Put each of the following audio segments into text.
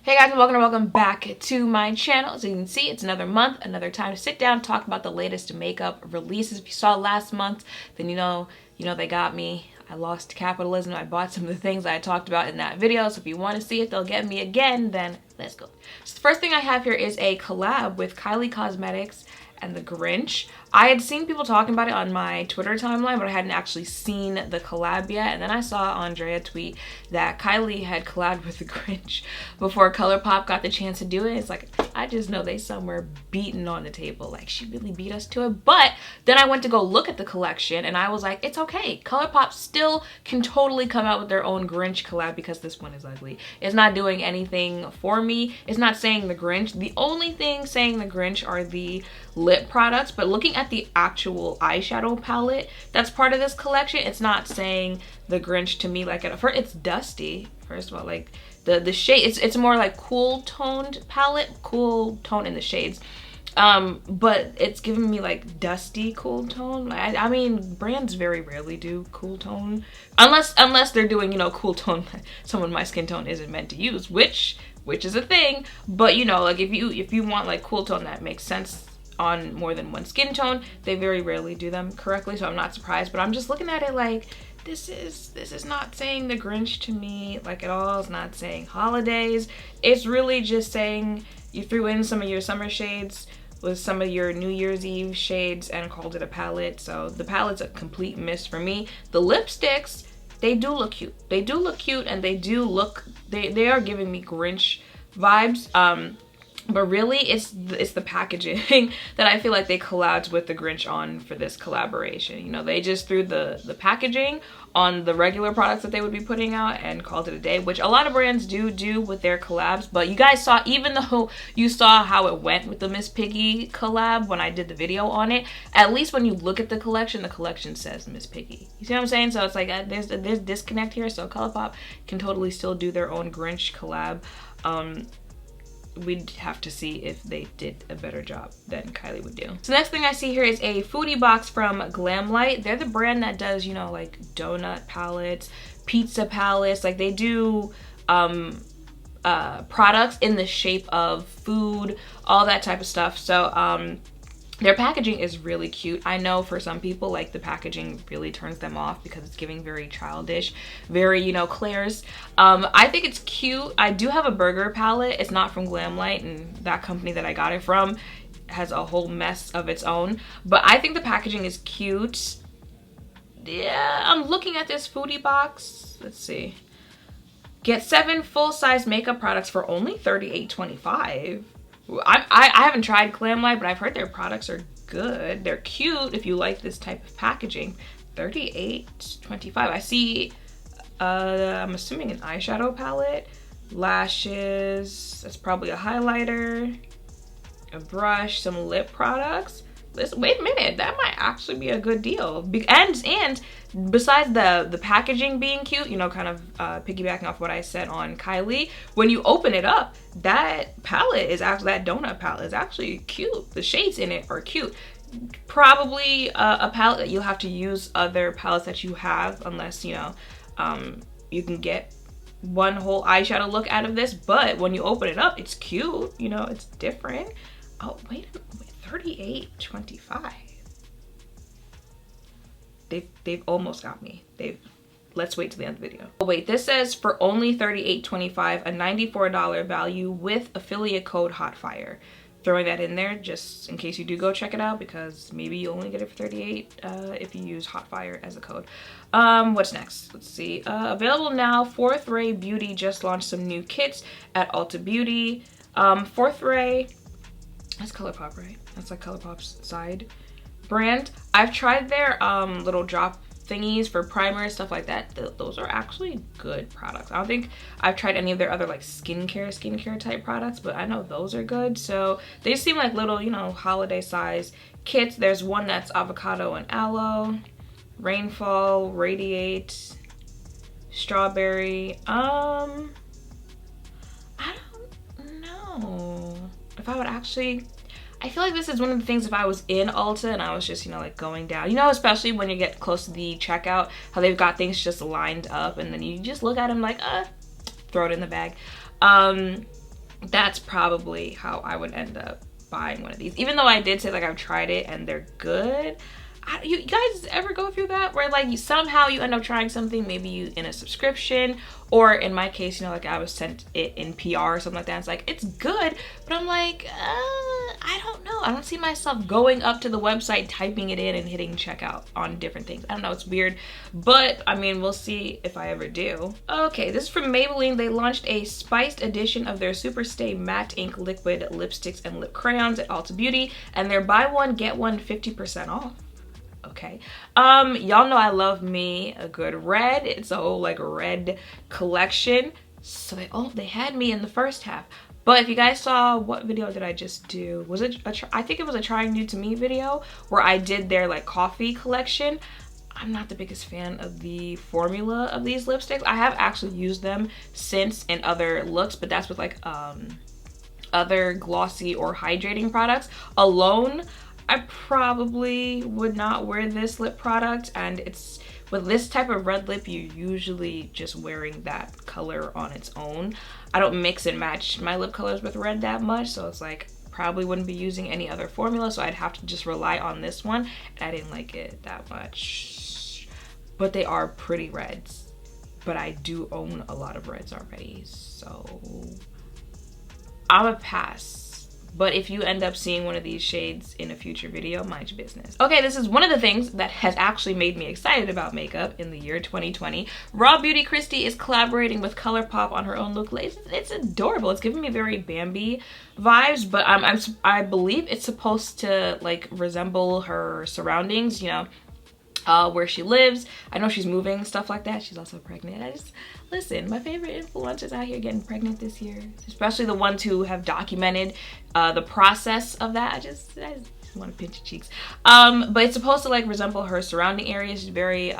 Hey guys, and welcome back to my channel. As you can see, it's another month, another time to sit down, talk about the latest makeup releases. If you saw last month, then you know they got me. I lost capitalism. I bought some of the things that I talked about in that video. So if you want to see it, they'll get me again, then let's go. So the first thing I have here is a collab with Kylie Cosmetics and the Grinch. I had seen people talking about it on my Twitter timeline, but I hadn't actually seen the collab yet. And then I saw Andrea tweet that Kylie had collabed with the Grinch before Colourpop got the chance to do it. It's like, I just know they somewhere beating on the table. Like, she really beat us to it. But then I went to go look at the collection and I was like, it's okay. Colourpop still can totally come out with their own Grinch collab because this one is ugly. It's not doing anything for me. It's not saying the Grinch. The only thing saying the Grinch are the lip products, but looking at the actual eyeshadow palette that's part of this collection, it's not saying the Grinch to me. Like, at first it's dusty, first of all, like the shade, it's more like cool toned palette, cool tone in the shades, but it's giving me like dusty cool tone. I mean, brands very rarely do cool tone unless they're doing, you know, cool tone someone my skin tone isn't meant to use, which is a thing. But you know, like if you want like cool tone that makes sense on more than one skin tone, they very rarely do them correctly, so I'm not surprised. But I'm just looking at it like, this is not saying the Grinch to me, like, at all. It's not saying holidays. It's really just saying you threw in some of your summer shades with some of your New Year's Eve shades and called it a palette. So the palette's a complete miss for me. The lipsticks, they do look cute. They do look cute, and they are giving me Grinch vibes. But really, it's the packaging that I feel like they collabed with the Grinch on for this collaboration. You know, they just threw the packaging on the regular products that they would be putting out and called it a day, which a lot of brands do with their collabs. But you guys saw, even though you saw how it went with the Miss Piggy collab when I did the video on it, at least when you look at the collection says Miss Piggy. You see what I'm saying? So it's like there's disconnect here. So Colourpop can totally still do their own Grinch collab. We'd have to see if they did a better job than Kylie would do. So next thing I see here is a foodie box from Glamlight. They're the brand that does, you know, like donut palettes, pizza palettes. Like, they do products in the shape of food, all that type of stuff. So their packaging is really cute. I know for some people, like, the packaging really turns them off because it's giving very childish, very, you know, Claire's. I think it's cute. I do have a burger palette. It's not from Glamlight, and that company that I got it from has a whole mess of its own. But I think the packaging is cute. Yeah, I'm looking at this foodie box. Let's see. Get 7 full-size makeup products for only $38.25. I haven't tried Glamlight, but I've heard their products are good. They're cute if you like this type of packaging. $38.25. I see, I'm assuming an eyeshadow palette, lashes, that's probably a highlighter, a brush, some lip products. Listen, wait a minute, that might actually be a good deal. And besides the packaging being cute, you know, kind of piggybacking off what I said on Kylie, when you open it up, that palette is actually, that donut palette is actually cute. The shades in it are cute. Probably a palette that you'll have to use other palettes that you have, unless, you know, you can get one whole eyeshadow look out of this. But when you open it up, it's cute, you know, it's different. Oh, wait a minute. $38.25. They've almost got me. Let's wait till the end of the video. Oh wait, this says for only $38.25, a $94 value with affiliate code HOTFIRE. Throwing that in there just in case you do go check it out, because maybe you only get it for $38 if you use HOTFIRE as a code. What's next? Let's see. Available now. Fourth Ray Beauty just launched some new kits at Ulta Beauty. Fourth Ray, that's Colourpop, right? That's like Colourpop's side brand. I've tried their little drop thingies for primers, stuff like that. Those are actually good products. I don't think I've tried any of their other like skincare type products, but I know those are good. So they seem like little, you know, holiday size kits. There's one that's avocado and aloe, rainfall, radiate, strawberry. I don't know if I would actually, I feel like this is one of the things, if I was in Ulta and I was just, you know, like going down, you know, especially when you get close to the checkout, how they've got things just lined up and then you just look at them like, throw it in the bag. that's probably how I would end up buying one of these. Even though I did say like I've tried it and they're good. You guys ever go through that where like somehow you end up trying something, maybe you in a subscription, or in my case, you know, like I was sent it in PR or something like that. It's like, it's good, but I'm like, I don't know. I don't see myself going up to the website, typing it in and hitting checkout on different things. I don't know, it's weird, but I mean, we'll see if I ever do. Okay, this is from Maybelline. They launched a spiced edition of their Super Stay Matte Ink Liquid Lipsticks and Lip Crayons at Ulta Beauty, and they're buy one, get one 50% off. Okay, y'all know I love me a good red. It's a whole like red collection, so they had me in the first half. But if you guys saw, what video did I just do? Was it I think it was a trying new to me video where I did their like coffee collection. I'm not the biggest fan of the formula of these lipsticks. I have actually used them since in other looks, but that's with like other glossy or hydrating products. Alone, I probably would not wear this lip product, and it's with this type of red lip, you're usually just wearing that color on its own. I don't mix and match my lip colors with red that much, so it's like probably wouldn't be using any other formula, so I'd have to just rely on this one, and I didn't like it that much. But they are pretty reds, but I do own a lot of reds already, so I'm a pass. But if you end up seeing one of these shades in a future video, mind your business. Okay, this is one of the things that has actually made me excited about makeup in the year 2020. Raw Beauty Christy is collaborating with Colourpop on her own look. It's adorable. It's giving me very Bambi vibes, but I believe it's supposed to like resemble her surroundings, you know, where she lives. I know she's moving, stuff like that. She's also pregnant. Listen, my favorite influencers out here getting pregnant this year, especially the ones who have documented the process of that. I just want to pinch your cheeks. But it's supposed to like resemble her surrounding areas. She's very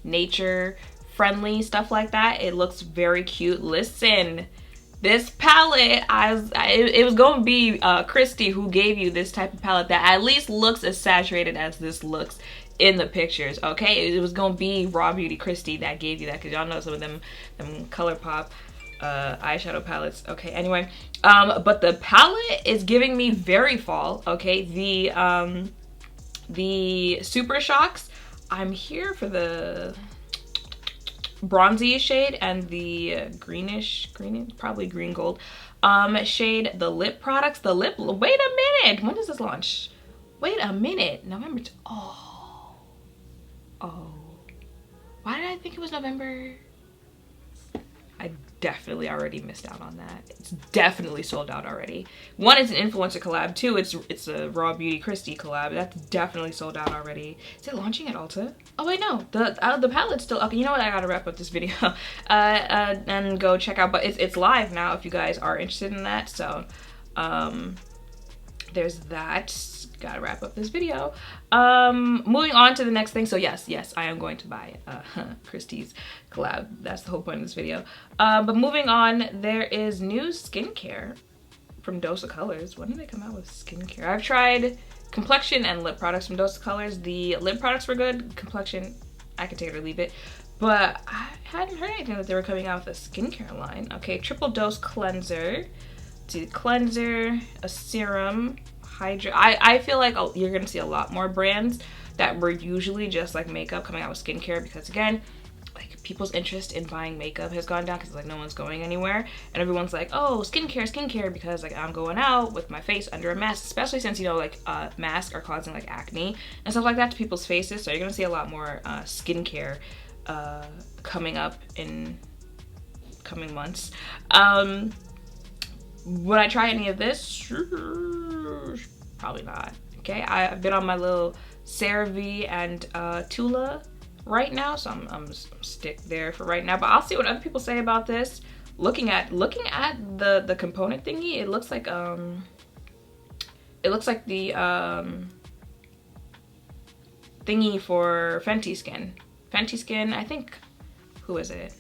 nature friendly, stuff like that. It looks very cute. Listen, this palette, it was going to be Christy who gave you this type of palette that at least looks as saturated as this looks in the pictures. Okay, it was gonna be Raw Beauty Christy that gave you that, because y'all know some of them Colourpop eyeshadow palettes. Okay, anyway, but the palette is giving me very fall. Okay, the Super Shocks, I'm here for the bronzy shade and the greenish, probably green gold shade. The lip products, wait a minute, when does this launch? Wait a minute, November. Oh, why did I think it was November? I definitely already missed out on that. It's definitely sold out already. One, it's an influencer collab. Two, it's a Raw Beauty Christy collab. That's definitely sold out already. Is it launching at Ulta? Oh wait, no, the palette's still, okay, you know what, I gotta wrap up this video and go check out, but it's live now if you guys are interested in that. So there's that. Gotta wrap up this video. Moving on to the next thing. So yes, I am going to buy Christy's collab. That's the whole point of this video. But moving on, there is new skincare from Dose of Colors. When did they come out with skincare? I've tried complexion and lip products from Dose of Colors. The lip products were good. Complexion, I could take it or leave it. But I hadn't heard anything that they were coming out with a skincare line. Okay, triple dose cleanser. It's a cleanser, a serum, I feel like you're gonna see a lot more brands that were usually just like makeup coming out with skincare, because again, like people's interest in buying makeup has gone down because like no one's going anywhere, and everyone's like, oh, skincare, because like I'm going out with my face under a mask, especially since, you know, like masks are causing like acne and stuff like that to people's faces. So you're gonna see a lot more skincare coming up in coming months. Would I try any of this? Probably not. Okay, I've been on my little CeraVe and Tula right now, so I'm stick there for right now. But I'll see what other people say about this. Looking at the component thingy, it looks like the thingy for Fenty Skin. Fenty Skin, I think, who is it?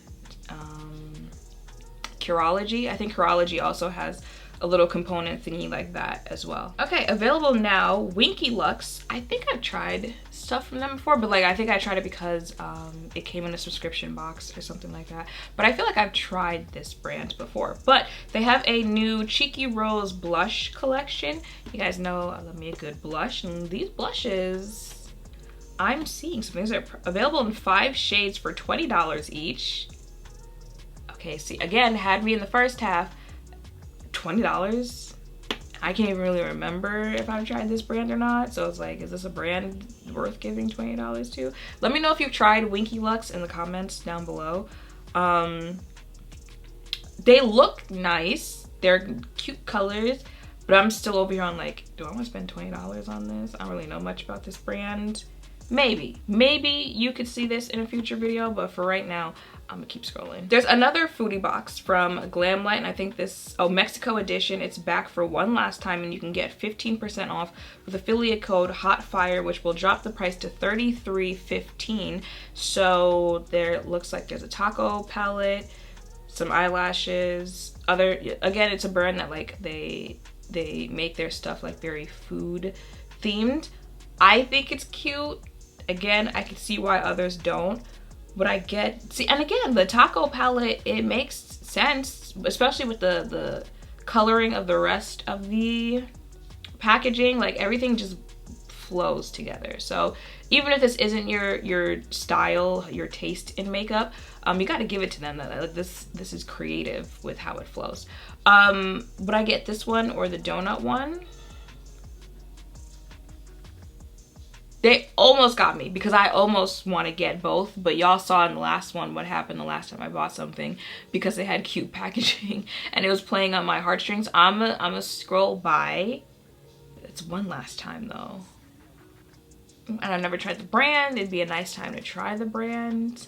Curology. I think Curology also has a little component thingy like that as well. Okay, available now, Winky Lux. I think I've tried stuff from them before, but like I think I tried it because it came in a subscription box or something like that. But I feel like I've tried this brand before. But they have a new Cheeky Rose blush collection. You guys know I love me a good blush, and these blushes, I'm seeing some things are available in 5 shades for $20 each. Okay, see, again, had me in the first half. $20. I can't even really remember if I've tried this brand or not. So it's like, is this a brand worth giving $20 to? Let me know if you've tried Winky Lux in the comments down below. They look nice. They're cute colors, but I'm still over here on like, do I want to spend $20 on this? I don't really know much about this brand. Maybe you could see this in a future video, but for right now, I'm gonna keep scrolling. There's another foodie box from Glamlight, and I think this, oh, Mexico edition. It's back for one last time, and you can get 15% off with affiliate code HOTFIRE, which will drop the price to $33.15. So there looks like there's a taco palette, some eyelashes, other, again, it's a brand that like they make their stuff like very food themed. I think it's cute. Again, I can see why others don't. But I get, see, and again, the taco palette, it makes sense, especially with the coloring of the rest of the packaging. Like everything just flows together. So even if this isn't your style, your taste in makeup, you got to give it to them that like this is creative with how it flows. Would I get this one or the donut one? They almost got me because I almost want to get both, but y'all saw in the last one what happened the last time I bought something because they had cute packaging and it was playing on my heartstrings. I'm a scroll by. It's one last time though. And I've never tried the brand. It'd be a nice time to try the brand.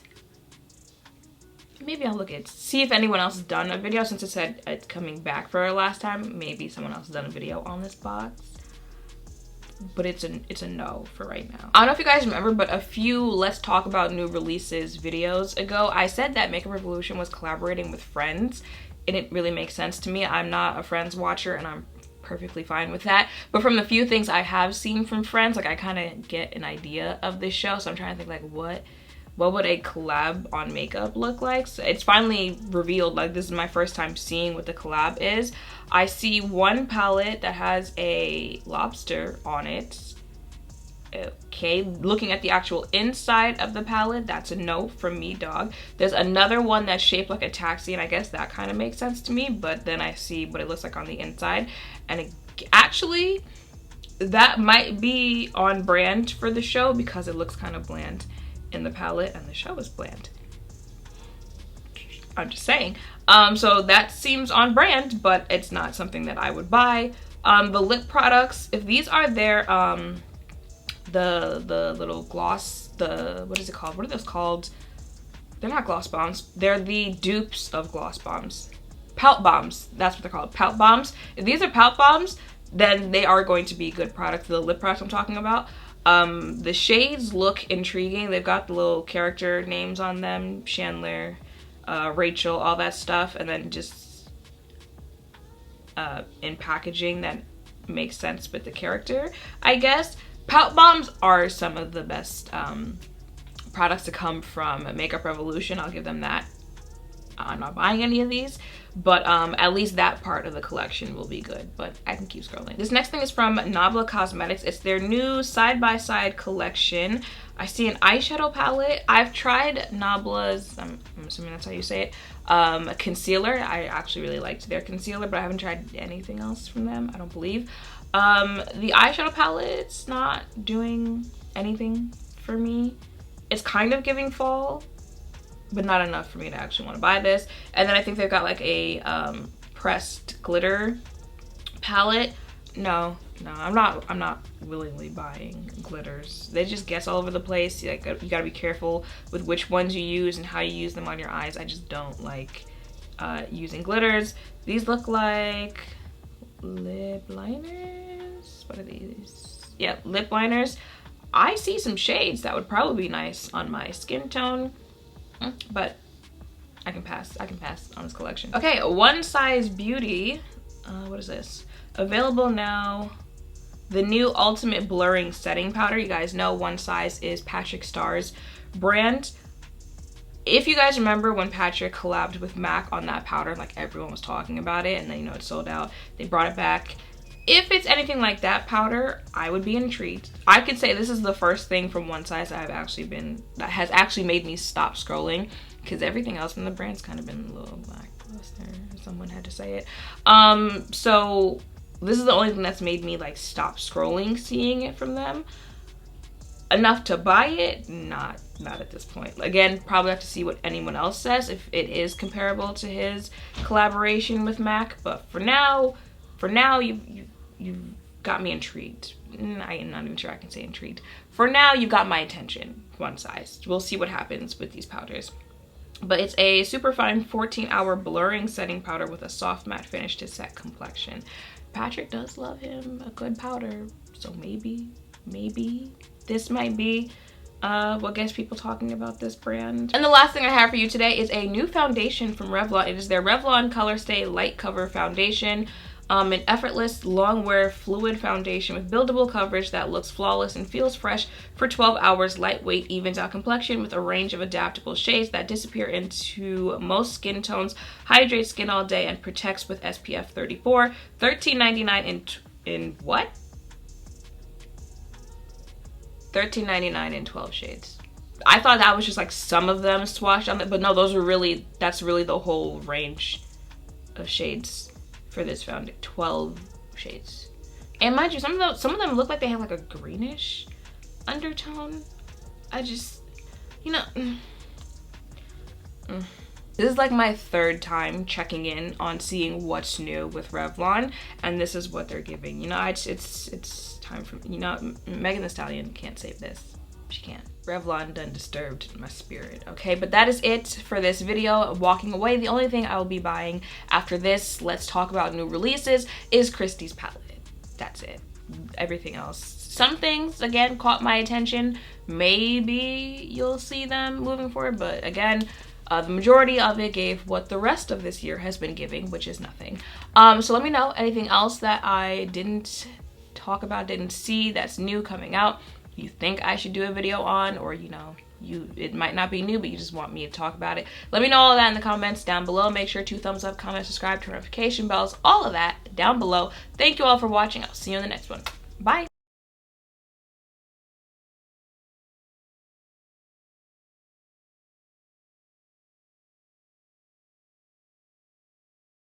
Maybe I'll look at, see if anyone else has done a video since it said it's coming back for a last time. Maybe someone else has done a video on this box. But it's a no for right now. I don't know if you guys remember, but a few Let's Talk About New Releases videos ago, I said that Makeup Revolution was collaborating with Friends. And it really makes sense to me. I'm not a Friends watcher and I'm perfectly fine with that. But from the few things I have seen from Friends, like I kind of get an idea of this show. So I'm trying to think like what would a collab on makeup look like? So it's finally revealed, like this is my first time seeing what the collab is. I see one palette that has a lobster on it. Okay, looking at the actual inside of the palette, that's a no from me, dog. There's another one that's shaped like a taxi, and I guess that kind of makes sense to me, but then I see what it looks like on the inside, and it, actually, that might be on brand for the show because it looks kind of bland in the palette and the show is bland. I'm just saying. So that seems on brand, but it's not something that I would buy. The lip products, if these are their the little gloss, what is it called? What are those called? They're not gloss bombs. They're the dupes of gloss bombs. Pout bombs. That's what they're called. Pout bombs. If these are pout bombs, then they are going to be good products. The lip products I'm talking about. The shades look intriguing. They've got the little character names on them. Chandler, Rachel, all that stuff. And then just in packaging that makes sense with the character, I guess. Pout bombs are some of the best products to come from Makeup Revolution. I'll give them that. I'm not buying any of these, but at least that part of the collection will be good, but I can keep scrolling. This next thing is from Nabla Cosmetics. It's their new side-by-side collection. I see an eyeshadow palette. I've tried Nabla's, I'm assuming that's how you say it, a concealer. I actually really liked their concealer, but I haven't tried anything else from them, I don't believe. The eyeshadow palette's not doing anything for me. It's kind of giving fall, but not enough for me to actually want to buy this. And then I think they've got like a pressed glitter palette. No, I'm not willingly buying glitters. They just guess all over the place. Like, you gotta be careful with which ones you use and how you use them on your eyes. I just don't like using glitters. These look like lip liners. What are these? Yeah, lip liners. I see some shades that would probably be nice on my skin tone, but I can pass on this collection. Okay, One Size Beauty. what is this? Available now. The new Ultimate Blurring Setting Powder. You guys know One Size is Patrick Starr's brand. If you guys remember when Patrick collabed with MAC on that powder, like everyone was talking about it, and then, you know, it sold out. They brought it back. If it's anything like that powder, I would be intrigued. I could say this is the first thing from One Size that has actually made me stop scrolling, because everything else from the brand's kind of been a little lackluster. Someone had to say it. So this is the only thing that's made me like stop scrolling seeing it from them. Enough to buy it? Not at this point. Again, probably have to see what anyone else says if it is comparable to his collaboration with MAC. But for now, you've got me intrigued. I am not even sure I can say intrigued. For now, you've got my attention. One Size. We'll see what happens with these powders. But it's a super fine 14-hour blurring setting powder with a soft matte finish to set complexion. Patrick does love him a good powder, so maybe this might be what gets people talking about this brand. And the last thing I have for you today is a new foundation from Revlon. It is their Revlon Color Stay Light Cover Foundation. An effortless long wear fluid foundation with buildable coverage that looks flawless and feels fresh for 12 hours. Lightweight, evens out complexion with a range of adaptable shades that disappear into most skin tones, hydrates skin all day, and protects with SPF 34. $13.99 in what? $13.99 in 12 shades. I thought that was just like some of them swatched on it, but no, that's really the whole range of shades for this foundation. 12 shades. And mind you, some of them look like they have like a greenish undertone. I just, you know, This is like my third time checking in on seeing what's new with Revlon, and this is what they're giving. You know, it's time for, you know, Megan Thee Stallion can't save this. She can't. Revlon done disturbed my spirit. Okay, but that is it for this video. Walking away, the only thing I will be buying after this, let's talk about new releases, is Christie's palette. That's it. Everything else, some things again caught my attention. Maybe you'll see them moving forward, but again, the majority of it gave what the rest of this year has been giving, which is nothing. So let me know anything else that I didn't talk about, didn't see, that's new coming out, you think I should do a video on, or you know, it might not be new, but you just want me to talk about it. Let me know all of that in the comments down below. Make sure to thumbs up, comment, subscribe, turn notification bells, all of that down below. Thank you all for watching. I'll see you in the next one. Bye.